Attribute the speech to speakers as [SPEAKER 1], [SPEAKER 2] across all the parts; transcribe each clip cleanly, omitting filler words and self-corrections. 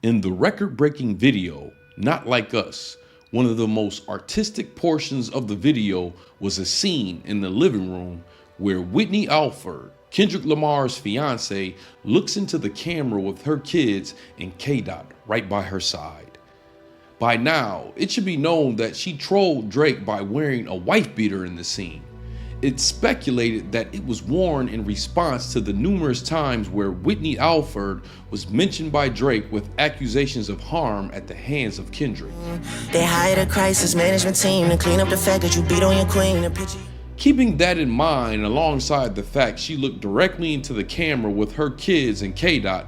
[SPEAKER 1] In the record-breaking video, Not Like Us, one of the most artistic portions of the video was a scene in the living room where Whitney Alford, Kendrick Lamar's fiance, looks into the camera with her kids and K-Dot right by her side. By now, it should be known that she trolled Drake by wearing a wife beater in the scene. It's speculated that it was worn in response to the numerous times where Whitney Alford was mentioned by Drake with accusations of harm at the hands of Kendrick.
[SPEAKER 2] They hired a crisis management team to clean up the fact that you beat on your queen.
[SPEAKER 1] Keeping that in mind, alongside the fact she looked directly into the camera with her kids and K-Dot,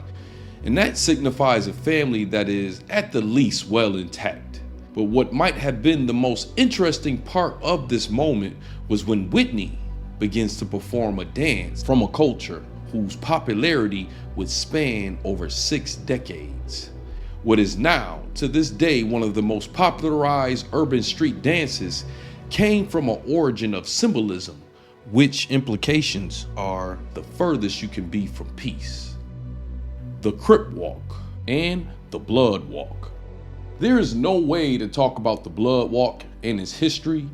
[SPEAKER 1] and that signifies a family that is at the least well intact. But what might have been the most interesting part of this moment was when Whitney begins to perform a dance from a culture whose popularity would span over 6 decades. What is now, to this day, one of the most popularized urban street dances came from an origin of symbolism, which implications are the furthest you can be from peace. The Crip Walk and the Blood Walk. There is no way to talk about the Blood Walk and its history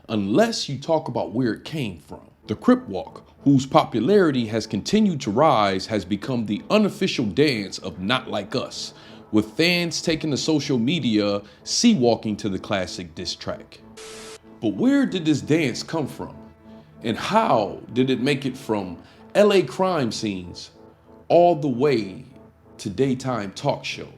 [SPEAKER 1] unless you talk about where it came from. The Crip Walk, whose popularity has continued to rise, has become the unofficial dance of Not Like Us, with fans taking to social media sea-walking to the classic diss track. But where did this dance come from? And how did it make it from LA crime scenes all the way to daytime talk shows?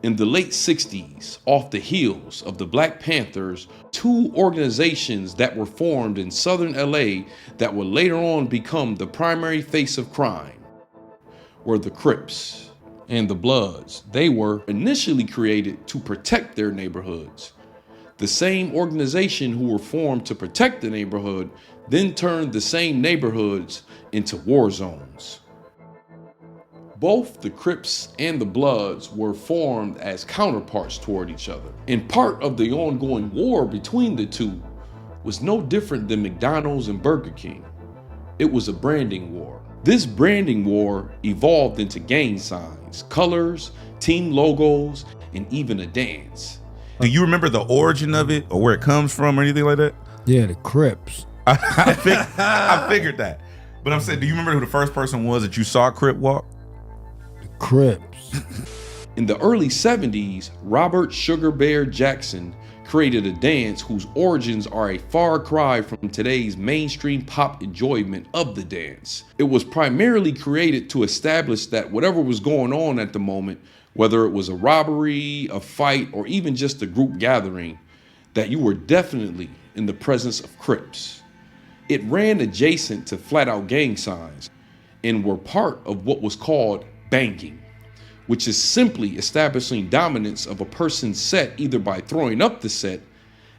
[SPEAKER 1] In the late 60s, off the heels of the Black Panthers, 2 organizations that were formed in southern LA that would later on become the primary face of crime were the Crips and the Bloods. They were initially created to protect their neighborhoods. The same organization who were formed to protect the neighborhood then turned the same neighborhoods into war zones. Both the Crips and the Bloods were formed as counterparts toward each other. And part of the ongoing war between the two was no different than McDonald's and Burger King. It was a branding war. This branding war evolved into gang signs, colors, team logos, and even a dance.
[SPEAKER 3] Do you remember the origin of it or where it comes from or anything like that?
[SPEAKER 4] Yeah, the Crips.
[SPEAKER 3] I figured that. But I'm saying, do you remember who the first person was that you saw Crip walk?
[SPEAKER 4] Crips.
[SPEAKER 1] In the early 70s, Robert Sugar Bear Jackson created a dance whose origins are a far cry from today's mainstream pop enjoyment of the dance. It was primarily created to establish that whatever was going on at the moment, whether it was a robbery, a fight, or even just a group gathering, that you were definitely in the presence of Crips. It ran adjacent to flat-out gang signs and were part of what was called banging, which is simply establishing dominance of a person's set either by throwing up the set,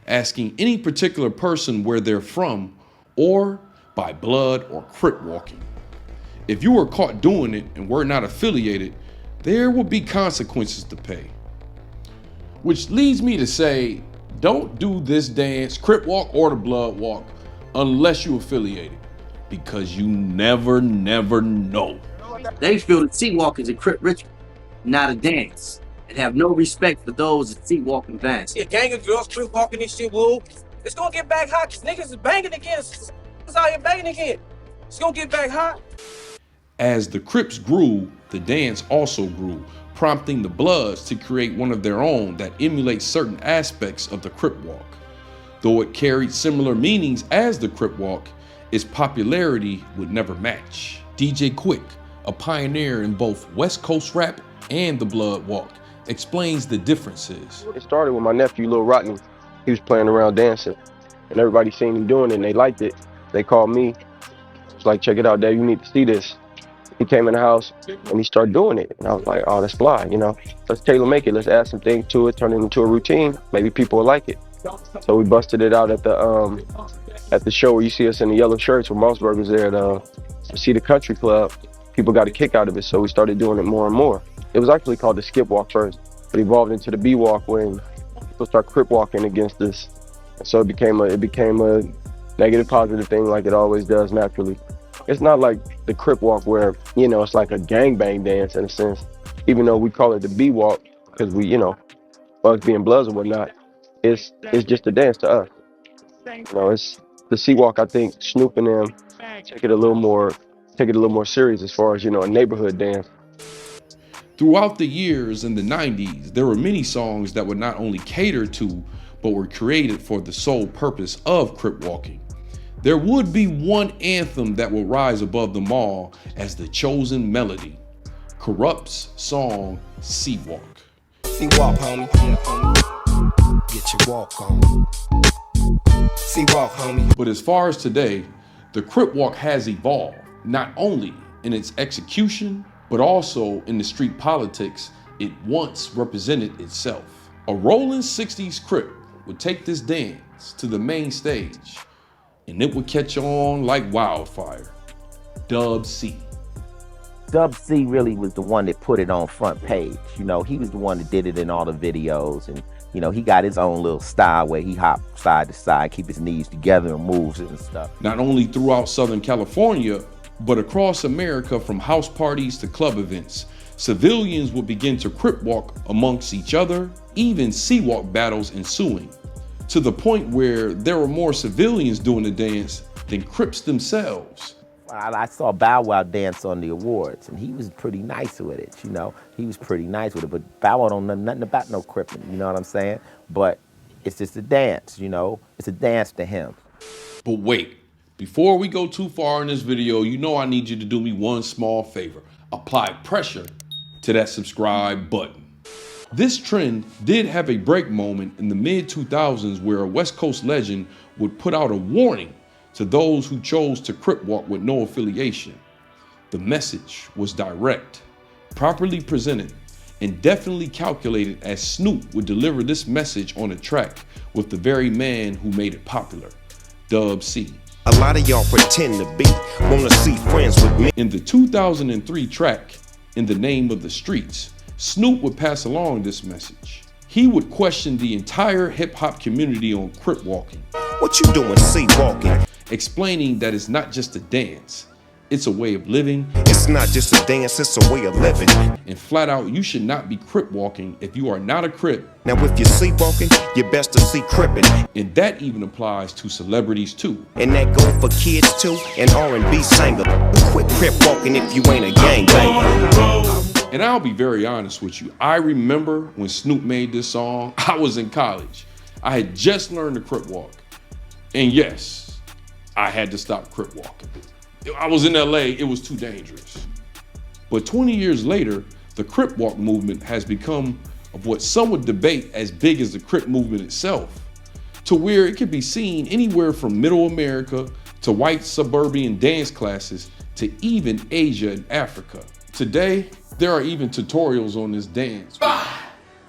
[SPEAKER 1] asking any particular person where they're from, or by blood or Crip walking. If you were caught doing it and were not affiliated, there would be consequences to pay. Which leads me to say, don't do this dance, Crip walk or the Blood walk, unless you affiliated, because you never know.
[SPEAKER 5] They feel that sea walk is a Crip ritual, not a dance, and have no respect for those that sea walk and dance.
[SPEAKER 6] See a gang of girls Crip walking this shit, woo. It's gonna get back hot, cause niggas is banging again. It's out here banging again. It's gonna get back hot.
[SPEAKER 1] As the Crips grew, the dance also grew, prompting the Bloods to create one of their own that emulates certain aspects of the Crip walk. Though it carried similar meanings as the Crip walk, its popularity would never match. DJ Quik, a pioneer in both West Coast rap and the Blood walk, explains the differences.
[SPEAKER 7] It started with my nephew, Lil Rodney. He was playing around dancing, and everybody seen him doing it, and they liked it. They called me. It's like, check it out, Dad, you need to see this. He came in the house, and he started doing it. And I was like, oh, that's fly, you know. Let's tailor make it. Let's add some things to it, turn it into a routine. Maybe people will like it. So we busted it out at the show where you see us in the yellow shirts with Mossberg was there to see the country club. People got a kick out of it, so we started doing it more and more. It was actually called the skip walk first, but evolved into the B walk when people start Crip walking against us. And so it became a negative positive thing like it always does naturally. It's not like the Crip walk where, you know, it's like a gangbang dance in a sense. Even though we call it the B walk, because we, you know, us being Bloods or whatnot, it's just a dance to us. You know, it's the C-Walk. I think Snoop and them take it a little more serious as far as, you know, a neighborhood dance.
[SPEAKER 1] Throughout the years in the 90s, there were many songs that would not only cater to, but were created for the sole purpose of Crip walking. There would be one anthem that will rise above them all as the chosen melody, Corrupt's song, C-Walk.
[SPEAKER 8] C-Walk, homie. Yeah, homie. Get your walk on. C-Walk, homie.
[SPEAKER 1] But as far as today, the Crip walk has evolved, not only in its execution, but also in the street politics it once represented itself. A rolling 60s Crip would take this dance to the main stage, and it would catch on like wildfire. Dub C.
[SPEAKER 9] Dub C really was the one that put it on front page. You know, he was the one that did it in all the videos, and you know, he got his own little style where he hopped side to side, keep his knees together and moves and stuff.
[SPEAKER 1] Not only throughout Southern California, but across America, from house parties to club events, civilians would begin to Crip walk amongst each other, even C-Walk battles ensuing, to the point where there were more civilians doing the dance than Crips themselves.
[SPEAKER 9] I saw Bow Wow dance on the awards, and he was pretty nice with it, you know. He was pretty nice with it, but Bow Wow don't know nothing about no cripping, you know what I'm saying? But it's just a dance, you know. It's a dance to him.
[SPEAKER 1] But wait, before we go too far in this video, you know I need you to do me one small favor. Apply pressure to that subscribe button. This trend did have a break moment in the mid-2000s where a West Coast legend would put out a warning to those who chose to Crip walk with no affiliation. The message was direct, properly presented, and definitely calculated as Snoop would deliver this message on a track with the very man who made it popular, Dub C.
[SPEAKER 8] A lot of y'all pretend to be, wanna see friends with me.
[SPEAKER 1] In the 2003 track, In the Name of the Streets, Snoop would pass along this message. He would question the entire hip-hop community on Crip walking.
[SPEAKER 8] What you doing, C-Walking?
[SPEAKER 1] Explaining that it's not just a dance, it's a way of living.
[SPEAKER 8] It's not just a dance, it's a way of living.
[SPEAKER 1] And flat out, you should not be Crip walking if you are not a Crip.
[SPEAKER 8] Now if you're C-Walking, you're best to see Crippin'.
[SPEAKER 1] And that even applies to celebrities too.
[SPEAKER 8] And that go for kids too, and R&B singer. Quit Crip walking if you ain't a gangbanger.
[SPEAKER 1] And I'll be very honest with you, I remember when Snoop made this song, I was in college. I had just learned to Crip walk. And yes, I had to stop Crip walking. I was in LA, it was too dangerous. But 20 years later, the Crip walk movement has become of what some would debate as big as the Crip movement itself, to where it can be seen anywhere from middle America to white suburban dance classes to even Asia and Africa. Today, there are even tutorials on this dance.
[SPEAKER 10] 5,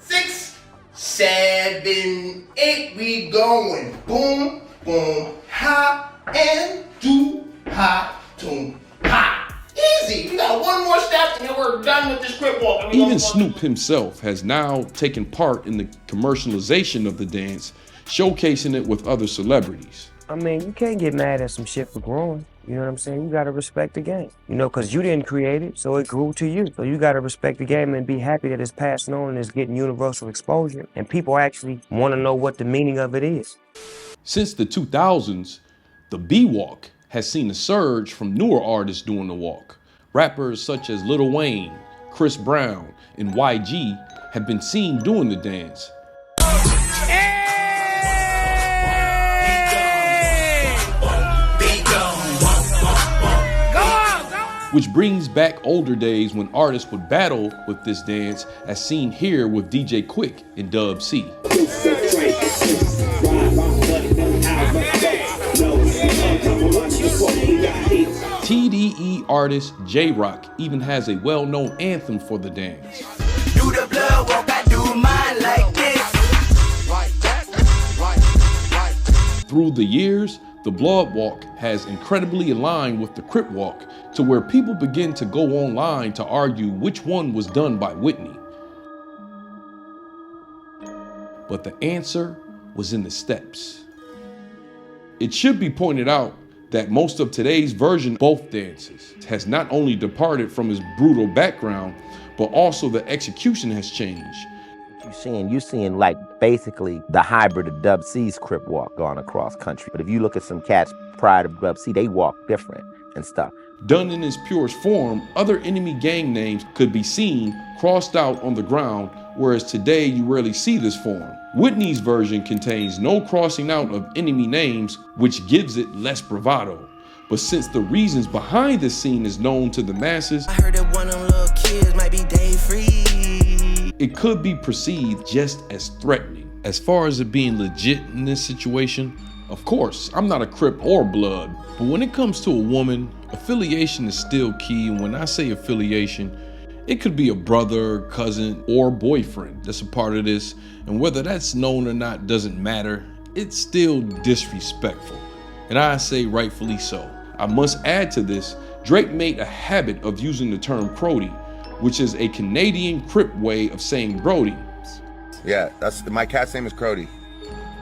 [SPEAKER 10] 6, 7, 8, we going. Boom, boom, ha, and do, ha, toom, ha. Easy. We got one more step and then we're done with this Crip walk.
[SPEAKER 1] Even Snoop himself has now taken part in the commercialization of the dance, showcasing it with other celebrities.
[SPEAKER 6] I mean, you can't get mad at some shit for growing. You know what I'm saying? You gotta respect the game. You know, cause you didn't create it, so it grew to you. So you gotta respect the game and be happy that it's passing on and it's getting universal exposure. And people actually wanna know what the meaning of it is.
[SPEAKER 1] Since the 2000s, the B-Walk has seen a surge from newer artists doing the walk. Rappers such as Lil Wayne, Chris Brown, and YG have been seen doing the dance. Which brings back older days when artists would battle with this dance, as seen here with DJ Quik and Dub C. TDE artist J-Rock even has a well-known anthem for the dance.
[SPEAKER 10] Do the blood walk, I do mine like this.
[SPEAKER 1] Through the years, the Blood Walk has incredibly aligned with the Crip Walk, to where people begin to go online to argue which one was done by Whitney. But the answer was in the steps. It should be pointed out that most of today's version of both dances has not only departed from its brutal background, but also the execution has changed.
[SPEAKER 9] You're seeing like basically the hybrid of Dub C's Crip walk going across country. But if you look at some cats prior to Dub C, they walk different and stuff.
[SPEAKER 1] Done in its purest form, other enemy gang names could be seen crossed out on the ground, whereas today you rarely see this form. Whitney's version contains no crossing out of enemy names, which gives it less bravado. But since the reasons behind this scene is known to the masses,
[SPEAKER 2] I heard that one of them little kids might be day free.
[SPEAKER 1] it could be perceived just as threatening. As far as it being legit in this situation, of course, I'm not a Crip or Blood, but when it comes to a woman, affiliation is still key. And when I say affiliation, it could be a brother, cousin, or boyfriend that's a part of this. And whether that's known or not doesn't matter. It's still disrespectful. And I say rightfully so. I must add to this, Drake made a habit of using the term Crody, which is a Canadian Crip way of saying Brody.
[SPEAKER 11] Yeah, that's my cat's name is Crody.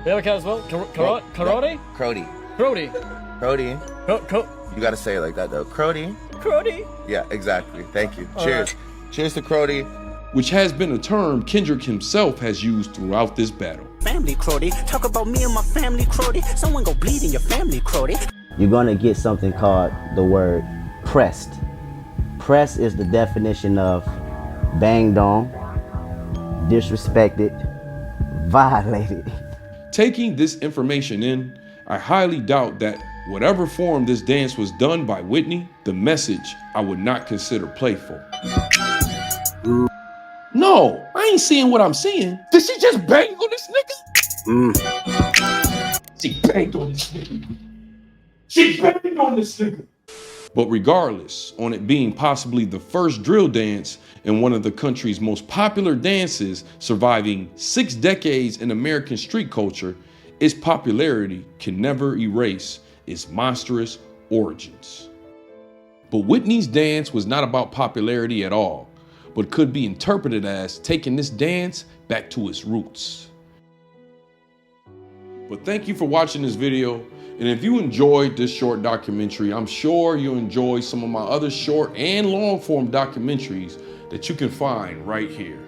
[SPEAKER 12] We have a cat as well? Crody?
[SPEAKER 11] Crody.
[SPEAKER 12] Crody.
[SPEAKER 11] Crody. You gotta say it like that though. Crody.
[SPEAKER 12] Crody?
[SPEAKER 11] Yeah, exactly. Thank you. Cheers. Cheers to Crody.
[SPEAKER 1] Which has been a term Kendrick himself has used throughout this battle.
[SPEAKER 13] Family Crody. Talk about me and my family Crody. Someone go bleed in your family Crody.
[SPEAKER 14] You're gonna get something called the word pressed. Pressed is the definition of banged on, disrespected, violated.
[SPEAKER 1] Taking this information in, I highly doubt that whatever form this dance was done by Whitney, the message I would not consider playful. No, I ain't seeing what I'm seeing. Did she just bang on this nigga? She banged on this nigga. She banged on this nigga. But regardless, on it being possibly the first drill dance and one of the country's most popular dances, surviving 6 decades in American street culture, its popularity can never erase its monstrous origins. But Whitney's dance was not about popularity at all, but could be interpreted as taking this dance back to its roots. But thank you for watching this video. And if you enjoyed this short documentary, I'm sure you'll enjoy some of my other short and long form documentaries that you can find right here.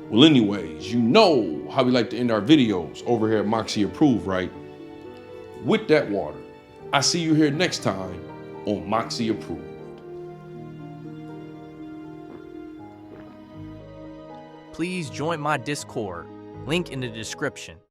[SPEAKER 1] Well, anyways, you know how we like to end our videos over here at Moxie Approved, right? With that water, I see you here next time on Moxie Approved.
[SPEAKER 15] Please join my Discord, link in the description.